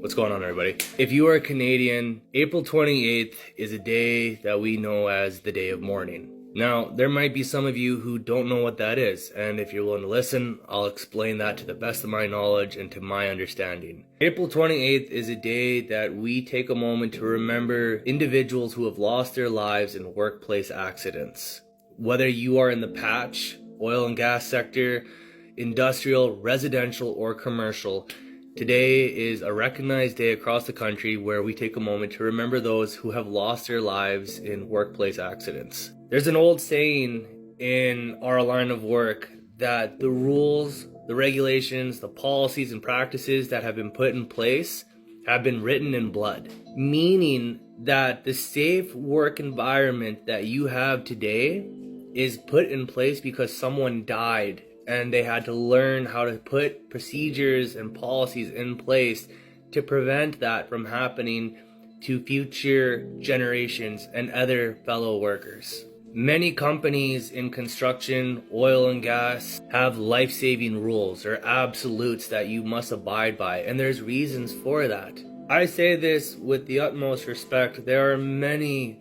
What's going on, everybody? If you are Canadian, April 28th is a day that we know as the Day of Mourning. Now, there might be some of you who don't know what that is, and if you're willing to listen, I'll explain that to the best of my knowledge and to my understanding. April 28th is a day that we take a moment to remember individuals who have lost their lives in workplace accidents. Whether you are in the patch, oil and gas sector, industrial, residential, or commercial, today is a recognized day across the country where we take a moment to remember those who have lost their lives in workplace accidents. There's an old saying in our line of work that the rules, the regulations, the policies and practices that have been put in place have been written in blood, meaning that the safe work environment that you have today is put in place because someone died and they had to learn how to put procedures and policies in place to prevent that from happening to future generations and other fellow workers. Many companies in construction, oil and gas have life-saving rules or absolutes that you must abide by, and there's reasons for that. I say this with the utmost respect. There are many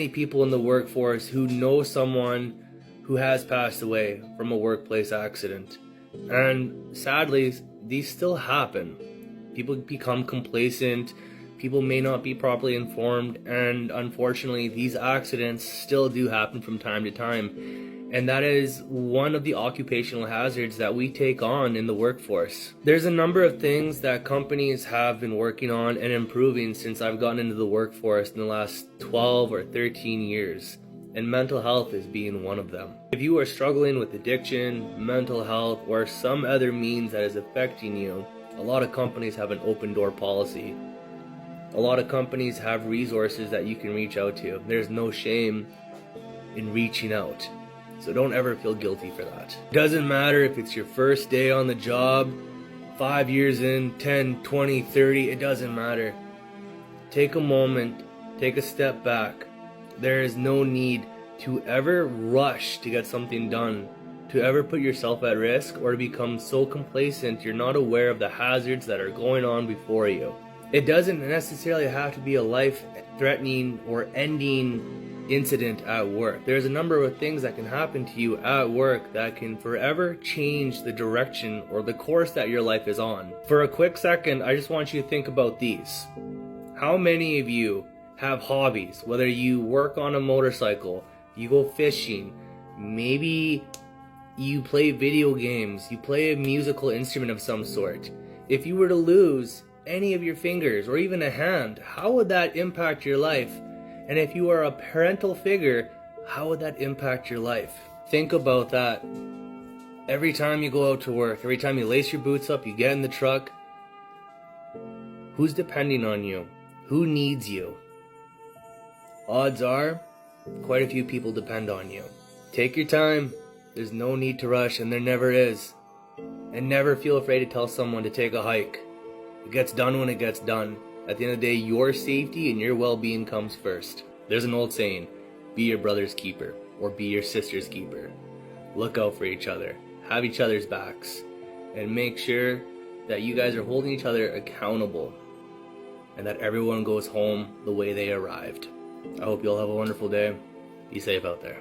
people in the workforce who know someone who has passed away from a workplace accident. And sadly, these still happen. People become complacent, people may not be properly informed, and unfortunately, these accidents still do happen from time to time. And that is one of the occupational hazards that we take on in the workforce. There's a number of things that companies have been working on and improving since I've gotten into the workforce in the last 12 or 13 years. And mental health is being one of them. If you are struggling with addiction, mental health, or some other means that is affecting you, a lot of companies have an open door policy. A lot of companies have resources that you can reach out to. There's no shame in reaching out. So don't ever feel guilty for that. Doesn't matter if it's your first day on the job, 5 years in, 10, 20, 30, it doesn't matter. Take a moment, take a step back. There is no need to ever rush to get something done, to ever put yourself at risk, or to become so complacent you're not aware of the hazards that are going on before you. It doesn't necessarily have to be a life-threatening or ending incident at work. There's a number of things that can happen to you at work that can forever change the direction or the course that your life is on. For a quick second, I just want you to think about these. How many of you have hobbies? Whether you work on a motorcycle, you go fishing, maybe you play video games, you play a musical instrument of some sort. If you were to lose any of your fingers or even a hand, how would that impact your life? And if you are a parental figure, how would that impact your life? Think about that. Every time you go out to work, every time you lace your boots up, you get in the truck, who's depending on you? Who needs you? Odds are, quite a few people depend on you. Take your time. There's no need to rush, and there never is. And never feel afraid to tell someone to take a hike. It gets done when it gets done. At the end of the day, your safety and your well-being comes first. There's an old saying, be your brother's keeper, or be your sister's keeper. Look out for each other. Have each other's backs. And make sure that you guys are holding each other accountable. And that everyone goes home the way they arrived. I hope you all have a wonderful day. Be safe out there.